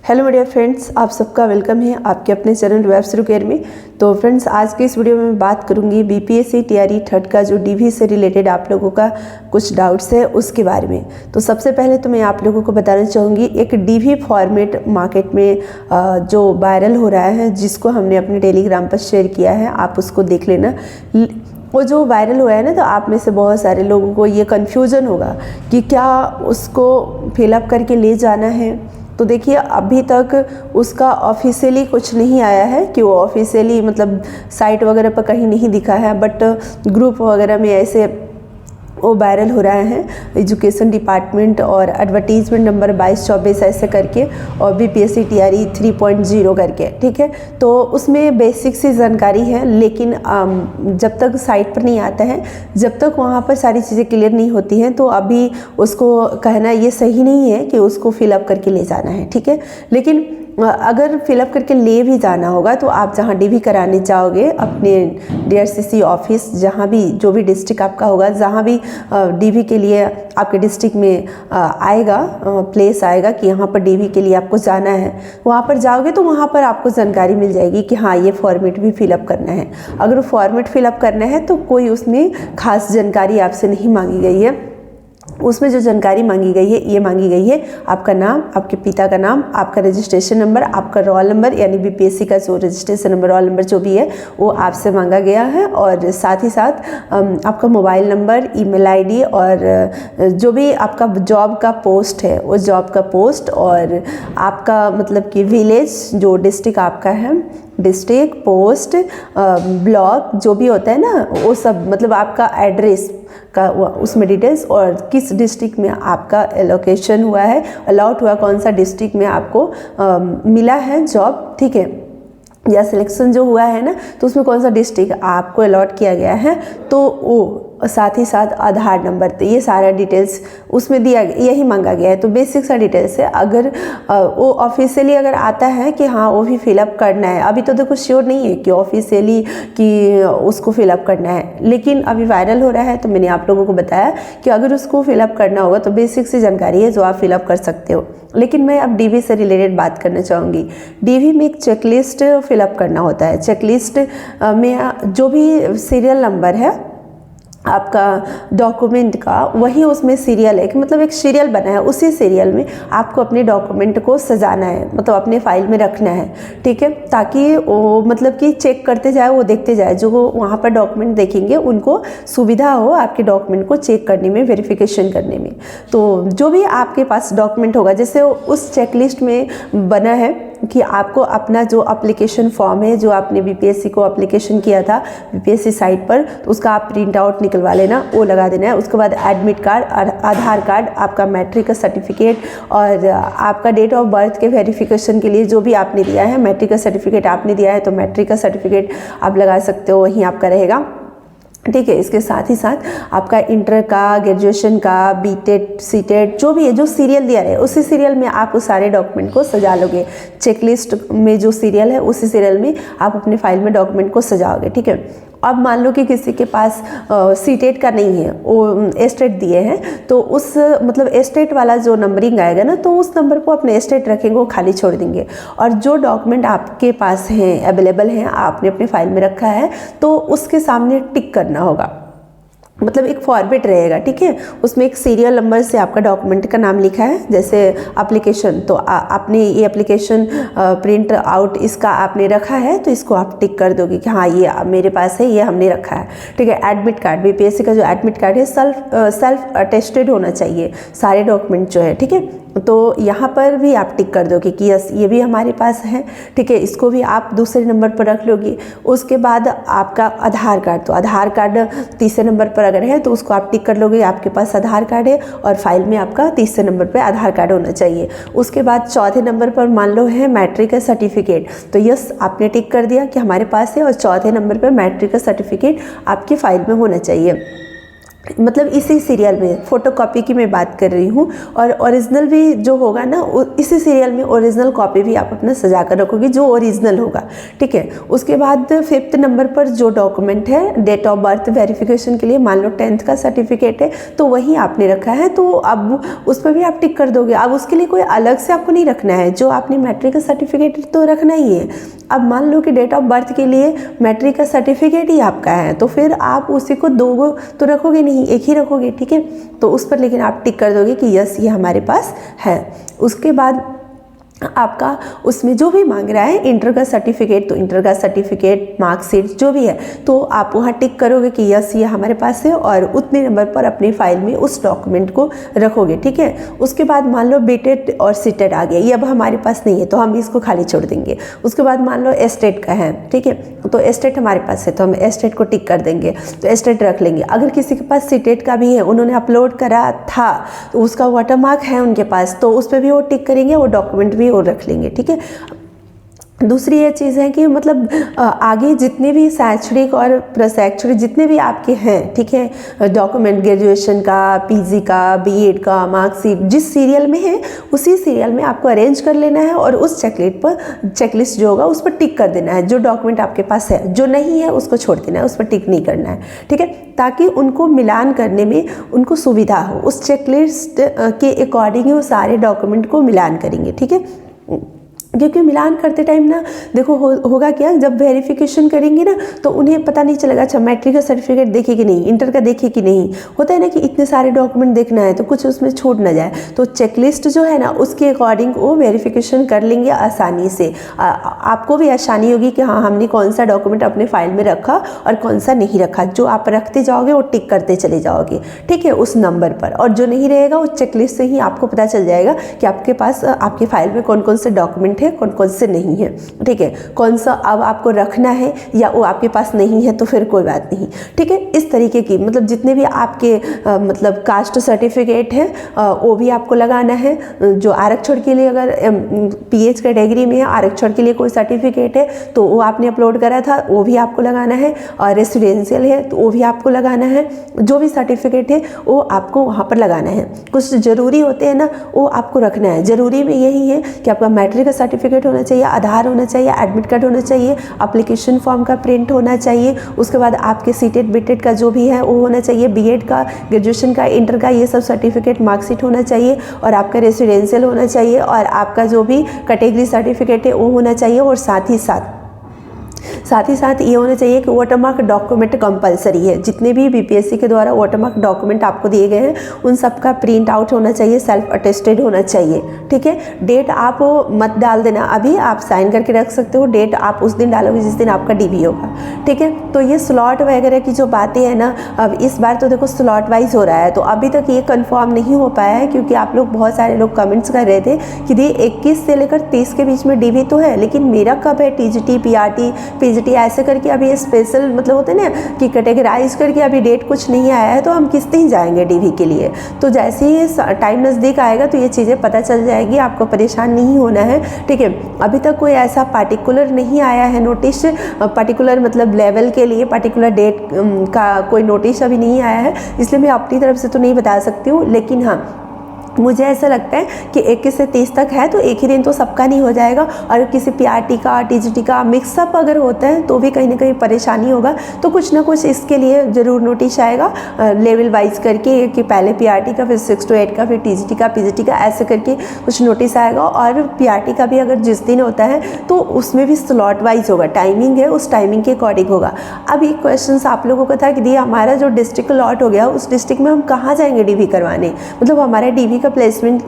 Hello media friends, आप सबका welcome है आपके अपने चैनल वेब शुरू केयर में। तो फ्रेंड्स, आज के इस वीडियो में मैं बात करूंगी बीपीएससी टीआरई थर्ड का जो डीवी से रिलेटेड आप लोगों का कुछ डाउट्स है उसके बारे में। तो सबसे पहले तो मैं आप लोगों को बताना चाहूँगी, एक डीवी फॉर्मेट मार्केट में जो वायरल हो रहा है, जिसको हमने अपने टेलीग्राम पर शेयर किया है, आप उसको देख लेना। वो जो वायरल हुआ है ना, तो आप में से बहुत सारे लोगों को ये कन्फ्यूज़न होगा कि क्या उसको फिलअप करके ले जाना है। तो देखिए, अभी तक उसका ऑफिशियली कुछ नहीं आया है कि वो ऑफिशियली मतलब साइट वगैरह पर कहीं नहीं दिखा है, बट ग्रुप वगैरह में ऐसे वो वायरल हो रहा है। एजुकेशन डिपार्टमेंट और एडवर्टीजमेंट नंबर 2224 ऐसे करके, और बीपीएससी टीआरई 3.0 करके, ठीक है। तो उसमें बेसिक सी जानकारी है, लेकिन जब तक साइट पर नहीं आता है, जब तक वहाँ पर सारी चीज़ें क्लियर नहीं होती हैं, तो अभी उसको कहना ये सही नहीं है कि उसको फिलअप करके ले जाना है, ठीक है। लेकिन अगर फिलअप करके ले भी जाना होगा, तो आप जहाँ डीवी कराने जाओगे अपने डीआरसीसी ऑफिस, जहाँ भी जो भी डिस्ट्रिक्ट आपका होगा, जहाँ भी डीवी के लिए आपके डिस्ट्रिक्ट में आएगा प्लेस आएगा कि यहाँ पर डीवी के लिए आपको जाना है, वहाँ पर जाओगे तो वहाँ पर आपको जानकारी मिल जाएगी कि हाँ, ये फॉर्मेट भी फिलअप करना है। अगर फॉर्मेट फिलअप करना है तो कोई उसमें खास जानकारी आपसे नहीं मांगी गई है। उसमें जो जानकारी मांगी गई है, ये मांगी गई है आपका नाम, आपके पिता का नाम, आपका रजिस्ट्रेशन नंबर, आपका रोल नंबर, यानी बीपीएससी का जो रजिस्ट्रेशन नंबर, रोल नंबर जो भी है वो आपसे मांगा गया है। और साथ ही साथ आपका मोबाइल नंबर, ईमेल आईडी, और जो भी आपका जॉब का पोस्ट है वो जॉब का पोस्ट, और आपका मतलब कि विलेज जो डिस्ट्रिक्ट आपका है, डिस्ट्रिक्ट, पोस्ट, ब्लॉक जो भी होता है ना, वो सब मतलब आपका एड्रेस का उसमें डिटेल्स, और किस डिस्ट्रिक्ट में आपका एलोकेशन हुआ है, अलॉट हुआ, कौन सा डिस्ट्रिक्ट में आपको मिला है जॉब, ठीक है, या सिलेक्शन जो हुआ है ना, तो उसमें कौन सा डिस्ट्रिक्ट आपको अलॉट किया गया है, तो वो साथ ही साथ आधार नंबर, तो ये सारा डिटेल्स उसमें दिया, यही मांगा गया है। तो बेसिक सा डिटेल्स है। अगर वो ऑफिशियली अगर आता है कि हाँ वो भी फिलअप करना है, अभी तो देखो श्योर नहीं है कि ऑफिशियली कि उसको फिलअप करना है, लेकिन अभी वायरल हो रहा है, तो मैंने आप लोगों को बताया कि अगर उसको फिलअप करना होगा तो बेसिक सी जानकारी है जो आप फिलअप कर सकते हो। लेकिन मैं अब डीवी से रिलेटेड बात करना चाहूँगी। डीवी में एक चेकलिस्ट फिलअप करना होता है। चेकलिस्ट में जो भी सीरियल नंबर है आपका डॉक्यूमेंट का, वही उसमें सीरियल है, कि मतलब एक सीरियल बना है, उसी सीरियल में आपको अपने डॉक्यूमेंट को सजाना है, मतलब अपने फाइल में रखना है, ठीक है, ताकि वो मतलब कि चेक करते जाए, वो देखते जाए, जो वहाँ पर डॉक्यूमेंट देखेंगे उनको सुविधा हो आपके डॉक्यूमेंट को चेक करने में, वेरिफिकेशन करने में। तो जो भी आपके पास डॉक्यूमेंट होगा, जैसे उस चेकलिस्ट में बना है कि आपको अपना जो एप्लीकेशन फॉर्म है, जो आपने बीपीएससी को एप्लीकेशन किया था बीपीएससी साइट पर, तो उसका आप प्रिंट आउट निकलवा लेना, वो लगा देना है। उसके बाद एडमिट कार्ड, आधार कार्ड, आपका मैट्रिक का सर्टिफिकेट, और आपका डेट ऑफ बर्थ के वेरिफिकेशन के लिए जो भी आपने दिया है, मैट्रिक का सर्टिफिकेट आपने दिया है तो मैट्रिक का सर्टिफिकेट आप लगा सकते हो, वहीं आपका रहेगा, ठीक है। इसके साथ ही साथ आपका इंटर का, ग्रेजुएशन का, बीटेड, सीटेड जो भी है, जो सीरियल दिया रहे, उसी सीरियल में आप उस सारे डॉक्यूमेंट को सजा लोगे। चेकलिस्ट में जो सीरियल है उसी सीरियल में आप अपने फाइल में डॉक्यूमेंट को सजाओगे, ठीक है। अब मान लो कि किसी के पास सीटेड का नहीं है, वो एस्टेट दिए हैं, तो उस मतलब एस्टेट वाला जो नंबरिंग आएगा ना, तो उस नंबर को अपने एस्टेट रखेंगे, वो खाली छोड़ देंगे, और जो डॉक्यूमेंट आपके पास हैं, अवेलेबल हैं, आपने अपने फाइल में रखा है, तो उसके सामने टिक करना होगा, मतलब एक फॉर्मेट रहेगा, ठीक है। उसमें एक सीरियल नंबर से आपका डॉक्यूमेंट का नाम लिखा है, जैसे एप्लीकेशन, तो आपने ये एप्लीकेशन प्रिंट आउट इसका आपने रखा है, तो इसको आप टिक कर दोगे कि हाँ ये मेरे पास है, ये हमने रखा है, ठीक है। एडमिट कार्ड, बीपीएससी का जो एडमिट कार्ड है सेल्फ अटेस्टेड होना चाहिए सारे डॉक्यूमेंट जो है, ठीक है। तो यहाँ पर भी आप टिक कर दोगे कि यस ये भी हमारे पास है, ठीक है, इसको भी आप दूसरे नंबर पर रख लोगे। उसके बाद आपका आधार कार्ड, तो आधार कार्ड तीसरे नंबर पर अगर है तो उसको आप टिक कर लोगे, आपके पास आधार कार्ड है और फाइल में आपका तीसरे नंबर पर आधार कार्ड होना चाहिए। उसके बाद चौथे नंबर पर मान लो है मैट्रिक का सर्टिफिकेट, तो यस आपने टिक कर दिया कि हमारे पास है, और चौथे नंबर पर मैट्रिक का सर्टिफिकेट आपकी फाइल में होना चाहिए। मतलब इसी सीरियल में फ़ोटोकॉपी की मैं बात कर रही हूँ, और ओरिजिनल भी जो होगा ना इसी सीरियल में ओरिजिनल कॉपी भी आप अपना सजा कर रखोगे जो ओरिजिनल होगा, ठीक है। उसके बाद 5th नंबर पर जो डॉक्यूमेंट है डेट ऑफ बर्थ वेरिफिकेशन के लिए, मान लो 10th का सर्टिफिकेट है तो वही आपने रखा है, तो अब उस पर भी आप टिक कर दोगे। अब उसके लिए कोई अलग से आपको नहीं रखना है, जो आपने मैट्रिक का सर्टिफिकेट तो रखना ही है। अब मान लो कि डेट ऑफ बर्थ के लिए मैट्रिक का सर्टिफिकेट ही आपका है, तो फिर आप उसी को 2 तो रखोगे नहीं, एक ही रखोगे, ठीक है। तो उस पर लेकिन आप टिक कर दोगे कि यस ये हमारे पास है। उसके बाद आपका उसमें जो भी मांग रहा है इंटर का सर्टिफिकेट, तो इंटर का सर्टिफिकेट, मार्कशीट जो भी है, तो आप वहाँ टिक करोगे कि यस ये हमारे पास है, और उतने नंबर पर अपनी फाइल में उस डॉक्यूमेंट को रखोगे, ठीक है। उसके बाद मान लो बीटेड और सीटेड आ गया, ये अब हमारे पास नहीं है तो हम इसको खाली छोड़ देंगे। उसके बाद मान लो एस्टेट का है, ठीक है, तो एस्टेट हमारे पास है तो हम एस्टेट को टिक कर देंगे, तो एस्टेट रख लेंगे। अगर किसी के पास सीटेड का भी है, उन्होंने अपलोड करा था तो उसका वाटरमार्क है उनके पास, तो उस पर भी वो टिक करेंगे, वो डॉक्यूमेंट भी और रख लेंगे, ठीक है। दूसरी ये चीज़ है कि मतलब आगे जितने भी शैक्षणिक और प्रशैक्षणिक जितने भी आपके हैं, ठीक है, डॉक्यूमेंट ग्रेजुएशन का, पीजी का, बीएड का, मार्कशीट जिस सीरियल में है उसी सीरियल में आपको अरेंज कर लेना है, और उस चेकलिस्ट जो होगा उस पर टिक कर देना है। जो डॉक्यूमेंट आपके पास है, जो नहीं है उसको छोड़ देना है, उस पर टिक नहीं करना है, ठीक है, ताकि उनको मिलान करने में उनको सुविधा हो। उस चेकलिस्ट के अकॉर्डिंग वो सारे डॉक्यूमेंट को मिलान करेंगे, ठीक है। क्योंकि मिलान करते टाइम ना देखो होगा क्या, जब वेरिफिकेशन करेंगे ना तो उन्हें पता नहीं चलेगा अच्छा मैट्रिक का सर्टिफिकेट देखे कि नहीं, इंटर का देखे कि नहीं, होता है ना कि इतने सारे डॉक्यूमेंट देखना है तो कुछ उसमें छूट ना जाए। तो चेकलिस्ट जो है ना उसके अकॉर्डिंग वो वेरिफिकेशन कर लेंगे आसानी से। आपको भी आसानी होगी कि हाँ हमने कौन सा डॉक्यूमेंट अपने फाइल में रखा और कौन सा नहीं रखा। जो आप रखते जाओगे वो टिक करते चले जाओगे, ठीक है, उस नंबर पर, और जो नहीं रहेगा वो चेकलिस्ट से ही आपको पता चल जाएगा कि आपके पास आपके फाइल में कौन कौन से डॉक्यूमेंट कौन कौन से नहीं है, ठीक है, कौन सा अब आपको रखना है या वो आपके पास नहीं है तो फिर कोई बात नहीं, ठीक है। इस तरीके की मतलब जितने भी आपके मतलब कास्ट सर्टिफिकेट है वो भी आपको लगाना है। जो आरक्षण के लिए अगर पीएच कैटेगरी में है, आरक्षण के लिए कोई सर्टिफिकेट है तो वो आपने अपलोड करा था वो भी आपको लगाना है, और रेसिडेंशियल है तो वो भी आपको लगाना है। जो भी सर्टिफिकेट है वो आपको वहाँ पर लगाना है। कुछ ज़रूरी होते हैं ना वो आपको रखना है। ज़रूरी में यही है कि आपका मैट्रिक का सर्टिफिकेट होना चाहिए, आधार होना चाहिए, एडमिट कार्ड होना चाहिए, एप्लीकेशन फॉर्म का प्रिंट होना चाहिए, उसके बाद आपके सीटेड बीटेड का जो भी है वो होना चाहिए, बीएड का, ग्रेजुएशन का, इंटर का, ये सब सर्टिफिकेट, मार्कशीट होना चाहिए, और आपका रेसिडेंशियल होना चाहिए, और आपका जो भी कैटेगरी सर्टिफिकेट है वो होना चाहिए। और साथ ही साथ ये होना चाहिए कि वाटरमार्क डॉक्यूमेंट कंपलसरी है। जितने भी बीपीएससी के द्वारा वाटरमार्क डॉक्यूमेंट आपको दिए गए हैं उन सब का प्रिंट आउट होना चाहिए, सेल्फ अटेस्टेड होना चाहिए, ठीक है। डेट आप मत डाल देना, अभी आप साइन करके रख सकते हो, डेट आप उस दिन डालोगे जिस दिन आपका डीवी होगा, ठीक है। तो ये स्लॉट वगैरह की जो बातें हैं ना, अब इस बार तो देखो स्लॉट वाइज हो रहा है, तो अभी तक ये कंफर्म नहीं हो पाया है, क्योंकि आप लोग बहुत सारे लोग कमेंट्स कर रहे थे कि दी 21 से लेकर 30 के बीच में डीवी तो है, लेकिन मेरा कब है, टीजीटी, पीआरटी, पीजीटी ऐसे करके अभी स्पेशल मतलब होते हैं ना कि कैटेगराइज करके अभी डेट कुछ नहीं आया है, तो हम किस दिन जाएंगे डीवी के लिए। तो जैसे ही टाइम नज़दीक आएगा तो ये चीज़ें पता चल जाएगी, आपको परेशान नहीं होना है, ठीक है। अभी तक कोई ऐसा पार्टिकुलर नहीं आया है नोटिस, पार्टिकुलर मतलब लेवल के लिए पार्टिकुलर डेट का कोई नोटिस अभी नहीं आया है, इसलिए मैं अपनी तरफ से तो नहीं बता सकती हूँ। लेकिन हाँ मुझे ऐसा लगता है कि 21 से 30 तक है, तो एक ही दिन तो सबका नहीं हो जाएगा, और किसी पीआरटी का, टीजीटी का मिक्सअप अगर होता है तो भी कहीं ना कहीं परेशानी होगा। तो कुछ ना कुछ इसके लिए ज़रूर नोटिस आएगा लेवल वाइज करके, कि पहले पीआरटी का, फिर 6 to 8 का, फिर टीजीटी का, पीजीटी का, ऐसे करके कुछ नोटिस आएगा। और पीआरटी का भी अगर जिस दिन होता है तो उसमें भी स्लॉट वाइज होगा, टाइमिंग है उस टाइमिंग के अकॉर्डिंग होगा। अब एक क्वेश्चन आप लोगों का था कि दी हमारा जो डिस्ट्रिक्ट अलॉट हो गया उस डिस्ट्रिक्ट में हम कहाँ जाएंगे डीवी करवाने, मतलब हमारा डीवी प्लेसमेंट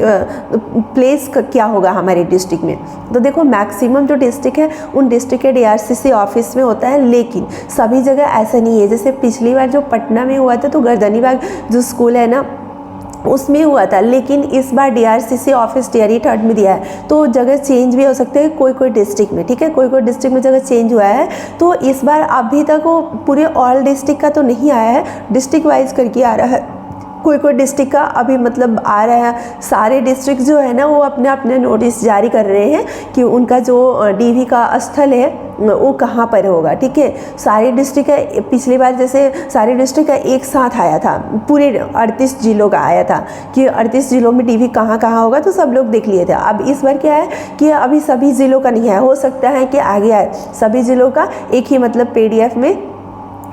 प्लेस क्या होगा हमारे डिस्ट्रिक्ट में। तो देखो मैक्सिमम जो डिस्ट्रिक्ट है उन डिस्ट्रिक्ट के डीआरसीसी ऑफिस में होता है, लेकिन सभी जगह ऐसा नहीं है। जैसे पिछली बार जो पटना में हुआ था तो गर्दनीबाग जो स्कूल है ना उसमें हुआ था, लेकिन इस बार डीआरसीसी ऑफिस टियर 3 में दिया है, तो जगह चेंज भी हो सकते हैं कोई डिस्ट्रिक्ट में, ठीक है, कोई डिस्ट्रिक्ट में जगह चेंज हुआ है। तो इस बार अभी तक वो पूरे ऑल डिस्ट्रिक्ट का तो नहीं आया है, डिस्ट्रिक्ट वाइज करके आ रहा है। कोई डिस्ट्रिक्ट का अभी मतलब आ रहा है, सारे डिस्ट्रिक्ट जो है ना वो अपने अपने नोटिस जारी कर रहे हैं कि उनका जो डीवी का स्थल है वो कहाँ पर होगा। ठीक है, सारे डिस्ट्रिक्ट का पिछली बार जैसे सारे डिस्ट्रिक्ट का एक साथ आया था, पूरे 38 जिलों का आया था कि 38 जिलों में डीवी कहाँ कहाँ होगा, तो सब लोग देख लिए थे। अब इस बार क्या है कि अभी सभी ज़िलों का नहीं है, हो सकता है कि आगे आए सभी ज़िलों का एक ही मतलब PDF में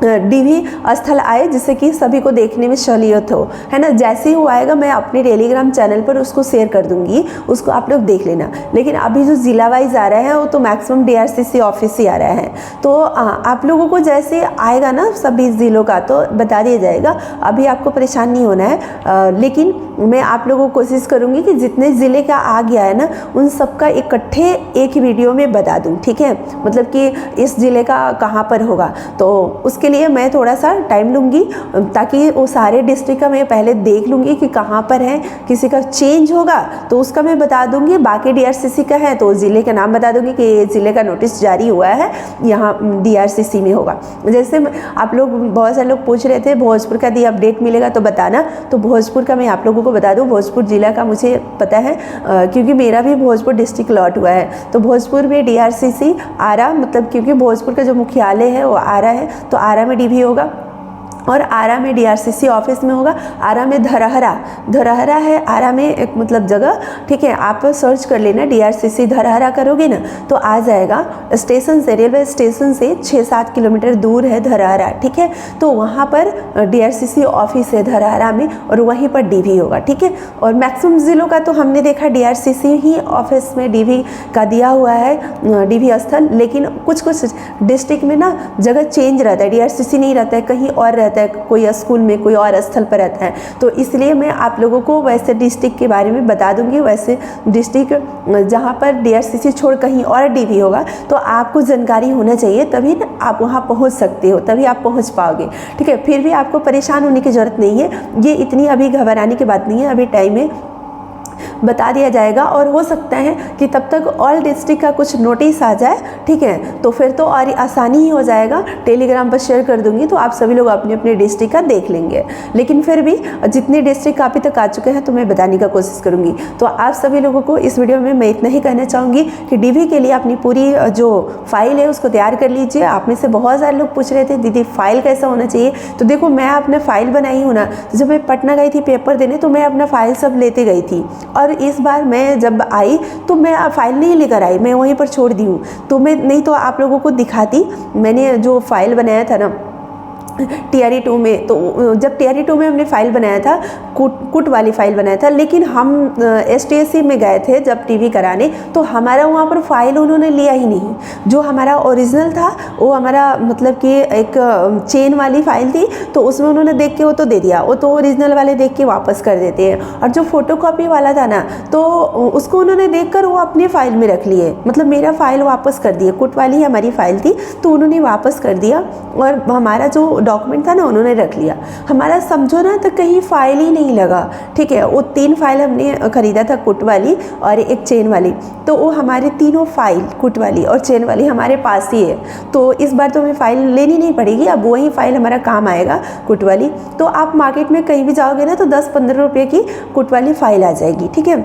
डीवी स्थल आए, जिससे कि सभी को देखने में सहूलियत हो, है ना। जैसे ही वो आएगा मैं अपने टेलीग्राम चैनल पर उसको शेयर कर दूंगी, उसको आप लोग देख लेना। लेकिन अभी जो ज़िला वाइज आ रहा है वो तो मैक्सिमम DRCC ऑफिस ही आ रहा है, तो आप लोगों को जैसे आएगा ना सभी ज़िलों का तो बता दिया जाएगा, अभी आपको परेशान नहीं होना है। लेकिन मैं आप लोगों को कोशिश करूँगी कि जितने ज़िले का आ गया है ना उन सबका इकट्ठे एक वीडियो में बता दूँ। ठीक है, मतलब कि इस ज़िले का कहाँ पर होगा, तो उसके लिए मैं थोड़ा सा टाइम लूँगी, ताकि वो सारे डिस्ट्रिक्ट का मैं पहले देख लूँगी कि कहाँ पर है। किसी का चेंज होगा तो उसका मैं बता दूँगी, बाकी DRCC का है तो ज़िले का नाम बता दूँगी कि ज़िले का नोटिस जारी हुआ है, यहाँ DRCC में होगा। जैसे आप लोग बहुत सारे लोग पूछ रहे थे भोजपुर का दी अपडेट मिलेगा तो बताना, तो भोजपुर का मैं आप लोगों को बता दूँ, भोजपुर ज़िला का मुझे पता है क्योंकि मेरा भी भोजपुर डिस्ट्रिक्ट लॉट हुआ है। तो भोजपुर में DRCC आरा, मतलब क्योंकि भोजपुर का जो मुख्यालय है वो आरा है, तो आरा में डीवी होगा और आरा में DRCC ऑफिस में होगा। आरा में धरहरा है, आरा में एक मतलब जगह। ठीक है, आप सर्च कर लेना DRCC धरहरा करोगे ना तो आ जाएगा। स्टेशन से, रेलवे स्टेशन से 6-7 किलोमीटर दूर है धरहरा। ठीक है, तो वहाँ पर DRCC ऑफिस है धरहरा में और वहीं पर डीवी होगा। ठीक है, और मैक्सिमम ज़िलों का तो हमने देखा DRCC ही ऑफिस में डीवी का दिया हुआ है, डीवी स्थल। लेकिन कुछ डिस्ट्रिक्ट में ना जगह चेंज रहता है, DRCC नहीं रहता है, कहीं और रहता है, कोई स्कूल में कोई और स्थल पर रहता है। तो इसलिए मैं आप लोगों को वैसे डिस्ट्रिक्ट के बारे में बता दूंगी, वैसे डिस्ट्रिक्ट जहाँ पर DRCC छोड़ कहीं और डीवी होगा तो आपको जानकारी होना चाहिए, तभी ना आप वहाँ पहुँच सकते हो, तभी आप पहुँच पाओगे। ठीक है, फिर भी आपको परेशान होने की ज़रूरत नहीं है, ये इतनी अभी घबराने की बात नहीं है, अभी टाइम है, बता दिया जाएगा। और हो सकता है कि तब तक ऑल डिस्ट्रिक्ट का कुछ नोटिस आ जाए। ठीक है, तो फिर तो और आसानी ही हो जाएगा, टेलीग्राम पर शेयर कर दूंगी तो आप सभी लोग अपने अपने डिस्ट्रिक्ट का देख लेंगे। लेकिन फिर भी जितने डिस्ट्रिक्ट अभी तक आ चुके हैं तो मैं बताने का कोशिश करूंगी। तो आप सभी लोगों को इस वीडियो में मैं इतना ही कहना चाहूँगी कि डीवी के लिए अपनी पूरी जो फाइल है उसको तैयार कर लीजिए। आप में से बहुत सारे लोग पूछ रहे थे दीदी फाइल कैसा होना चाहिए, तो देखो मैं अपने फाइल बनाई हूँ ना, तो जब मैं पटना गई थी पेपर देने तो मैं अपना फाइल सब लेते गई थी, और इस बार मैं जब आई तो मैं फाइल नहीं लेकर आई, मैं वहीं पर छोड़ दी हूँ। तो मैं नहीं तो आप लोगों को दिखाती, मैंने जो फाइल बनाया था ना TRE 2 में, तो जब TRE 2 में हमने फाइल बनाया था, कुट वाली फाइल बनाया था, लेकिन हम STSC में गए थे जब टीवी कराने तो हमारा वहाँ पर फाइल उन्होंने लिया ही नहीं। जो हमारा ओरिजिनल था वो हमारा मतलब कि एक चेन वाली फाइल थी, तो उसमें उन्होंने देख के वो तो दे दिया, वो तो ओरिजिनल वाले देख के वापस कर देते हैं। और जो फोटोकॉपी वाला था ना तो उसको उन्होंने देख कर वो अपने फाइल में रख लिए, मतलब मेरा फाइल वापस कर दिए। कुट वाली हमारी फाइल थी तो उन्होंने वापस कर दिया और हमारा जो डॉक्यूमेंट था ना उन्होंने रख लिया। हमारा समझो ना तो कहीं फाइल ही नहीं लगा। ठीक है, वो 3 फाइल हमने खरीदा था, कुट वाली और एक चेन वाली, तो वो हमारे तीनों फाइल कुट वाली और चेन वाली हमारे पास ही है। तो इस बार तो हमें फ़ाइल लेनी नहीं पड़ेगी, अब वही फ़ाइल हमारा काम आएगा कुट वाली। तो आप मार्केट में कहीं भी जाओगे ना तो 10-15 रुपये की कुट वाली फ़ाइल आ जाएगी। ठीक है,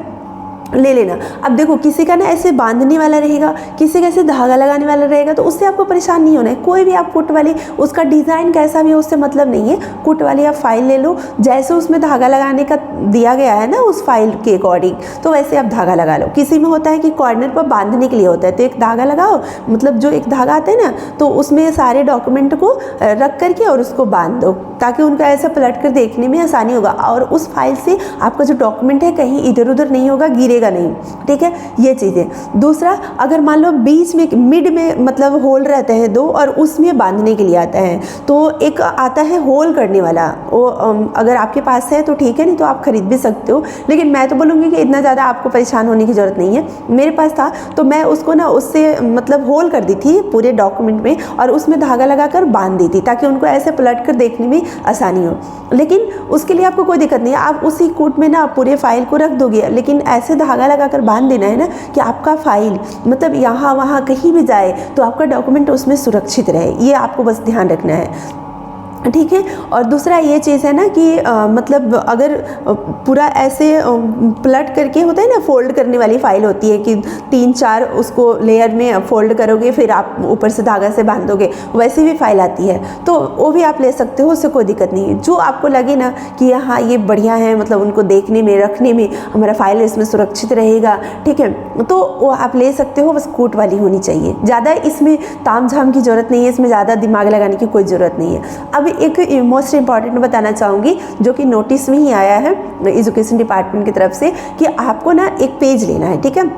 ले लेना। अब देखो किसी का ना ऐसे बांधने वाला रहेगा, किसी का ऐसे धागा लगाने वाला रहेगा, तो उससे आपको परेशान नहीं होना है। कोई भी आप कुट वाली, उसका डिज़ाइन कैसा भी है उससे मतलब नहीं है, कुट वाली आप फाइल ले लो, जैसे उसमें धागा लगाने का दिया गया है ना उस फाइल के अकॉर्डिंग, तो वैसे आप धागा लगा लो। किसी में होता है कि कॉर्नर पर बांधने के लिए होता है, तो एक धागा लगाओ, मतलब जो एक धागा आता है ना, तो उसमें सारे डॉक्यूमेंट को रख करके और उसको बांध दो, ताकि उनका ऐसा पलट कर देखने में आसानी होगा। और उस फाइल से आपका जो डॉक्यूमेंट है कहीं इधर उधर नहीं होगा, गिरेगा नहीं। ठीक है, ये चीज़ें। दूसरा, अगर मान लो बीच में मिड में मतलब होल रहते हैं 2 और उसमें बांधने के लिए आता है, तो एक आता है होल करने वाला, वो अगर आपके पास है तो ठीक है, नहीं तो आप खरीद भी सकते हो। लेकिन मैं तो बोलूँगी कि इतना ज़्यादा आपको परेशान होने की ज़रूरत नहीं है। मेरे पास था तो मैं उसको ना उससे मतलब होल कर दी थी पूरे डॉक्यूमेंट में और उसमें धागा लगा कर बांध दी थी, ताकि उनको ऐसे पलट कर देखने में आसानी हो। लेकिन उसके लिए आपको कोई दिक्कत नहीं है, आप उसी कूट में ना पूरे फाइल को रख दोगे, लेकिन ऐसे धागा लगा कर बांध देना है ना कि आपका फाइल मतलब यहाँ वहाँ कहीं भी जाए तो आपका डॉक्यूमेंट उसमें सुरक्षित रहे। ये आपको बस ध्यान रखना है। ठीक है। और दूसरा ये चीज़ है ना कि मतलब अगर पूरा ऐसे पलट करके होता है ना, फोल्ड करने वाली फ़ाइल होती है कि 3-4 उसको लेयर में फोल्ड करोगे, फिर आप ऊपर से धागा से बांधोगे, वैसी भी फ़ाइल आती है, तो वो भी आप ले सकते हो, उससे कोई दिक्कत नहीं है। जो आपको लगे ना कि हाँ ये बढ़िया है, मतलब उनको देखने में, रखने में, हमारा फाइल इसमें सुरक्षित रहेगा, ठीक है, तो वो आप ले सकते हो। बस कूट वाली होनी चाहिए, ज़्यादा इसमें ताम झाम की ज़रूरत नहीं है, इसमें ज़्यादा दिमाग लगाने की कोई ज़रूरत नहीं है। अब एक मोस्ट इम्पॉर्टेंट बताना चाहूँगी, जो कि नोटिस में ही आया है एजुकेशन डिपार्टमेंट की तरफ से, कि आपको ना एक पेज लेना है, ठीक है,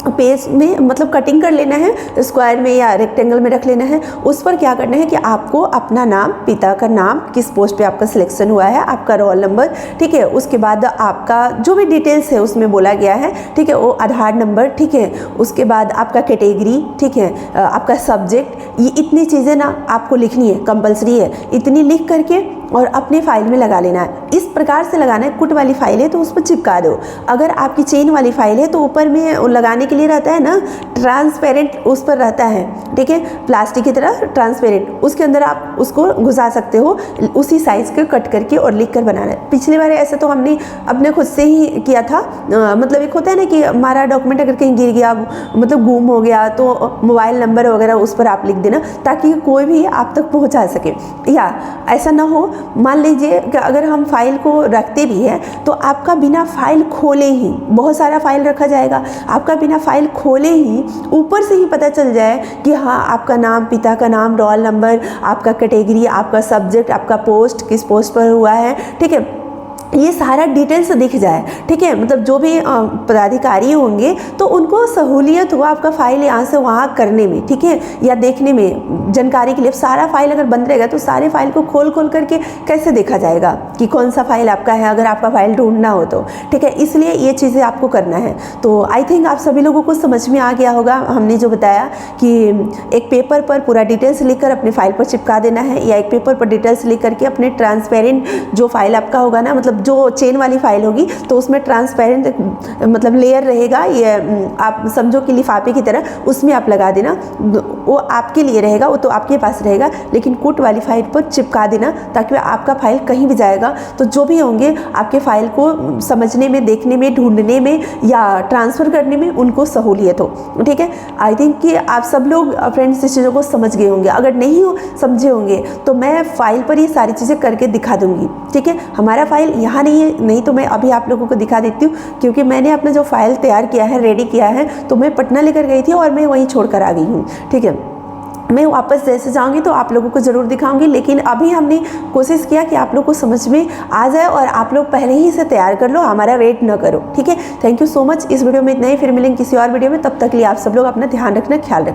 पेज में मतलब कटिंग कर लेना है, स्क्वायर में या रेक्टेंगल में रख लेना है। उस पर क्या करना है कि आपको अपना नाम, पिता का नाम, किस पोस्ट पे आपका सिलेक्शन हुआ है, आपका रोल नंबर, ठीक है, उसके बाद आपका जो भी डिटेल्स है उसमें बोला गया है, ठीक है, वो आधार नंबर, ठीक है, उसके बाद आपका कैटेगरी, ठीक है, आपका सब्जेक्ट, ये इतनी चीज़ें ना आपको लिखनी है, कंपलसरी है। इतनी लिख करके और अपने फाइल में लगा लेना है। इस प्रकार से लगाना है। कुट वाली फाइल है तो उस पर चिपका दो। अगर आपकी चेन वाली फाइल है तो ऊपर में लगाने के लिए रहता है ना ट्रांसपेरेंट, उस पर रहता है, ठीक है, प्लास्टिक की तरह ट्रांसपेरेंट, उसके अंदर आप उसको घुसा सकते हो, उसी साइज़ के कट करके और लिख कर बनाना है। पिछली बार ऐसे तो हमने अपने खुद से ही किया था। मतलब एक होता है ना कि हमारा डॉक्यूमेंट अगर कहीं गिर गया, मतलब गुम हो गया, तो मोबाइल नंबर वगैरह उस पर आप लिख देना ताकि कोई भी आप तक पहुँचा सके। या ऐसा ना हो, मान लीजिए कि अगर हम फाइल को रखते भी हैं तो आपका बिना फाइल खोले ही, बहुत सारा फाइल रखा जाएगा, आपका बिना फाइल खोले ही ऊपर से ही पता चल जाए कि हाँ आपका नाम, पिता का नाम, रोल नंबर, आपका कैटेगरी, आपका सब्जेक्ट, आपका पोस्ट, किस पोस्ट पर हुआ है, ठीक है, ये सारा डिटेल्स दिख जाए, ठीक है, मतलब जो भी पदाधिकारी होंगे तो उनको सहूलियत हो आपका फाइल यहाँ से वहाँ करने में, ठीक है, या देखने में, जानकारी के लिए। सारा फाइल अगर बंद रहेगा तो सारे फाइल को खोल खोल करके कैसे देखा जाएगा कि कौन सा फाइल आपका है, अगर आपका फाइल ढूंढना हो तो, ठीक है, इसलिए ये चीज़ें आपको करना है। तो आई थिंक आप सभी लोगों को समझ में आ गया होगा हमने जो बताया कि एक पेपर पर पूरा डिटेल्स लिखकर अपने फाइल पर चिपका देना है, या एक पेपर पर डिटेल्स लिख करके अपने ट्रांसपेरेंट जो फाइल आपका होगा ना, मतलब जो चेन वाली फाइल होगी तो उसमें ट्रांसपेरेंट मतलब लेयर रहेगा, ये आप समझो कि लिफाफे की तरह, उसमें आप लगा देना, वो आपके लिए रहेगा, वो तो आपके पास रहेगा, लेकिन कूट वाली फाइल पर चिपका देना ताकि आपका फाइल कहीं भी जाएगा तो जो भी होंगे आपके फाइल को समझने में, देखने में, ढूंढने में या ट्रांसफ़र करने में उनको सहूलियत हो, ठीक है। आई थिंक कि आप सब लोग फ्रेंड्स इस चीज़ों को समझ गए होंगे। अगर नहीं हो समझे होंगे तो मैं फाइल पर ये सारी चीज़ें करके दिखा दूंगी, ठीक है। हमारा फाइल यहाँ नहीं है, नहीं तो मैं अभी आप लोगों को दिखा देती हूँ, क्योंकि मैंने अपना जो फाइल तैयार किया है, रेडी किया है, तो मैं पटना लेकर गई थी और मैं वहीं छोड़ कर आ गई हूँ, ठीक है। मैं वापस जैसे जाऊंगी तो आप लोगों को ज़रूर दिखाऊंगी, लेकिन अभी हमने कोशिश किया कि आप लोग को समझ में आ जाए और आप लोग पहले ही से तैयार कर लो, हमारा वेट न करो, ठीक है। Thank you so much. इस वीडियो में इतना ही, फिर मिलेंगे किसी और वीडियो में। तब तक के लिए आप सब लोग अपना ध्यान रखना, ख्याल रखना।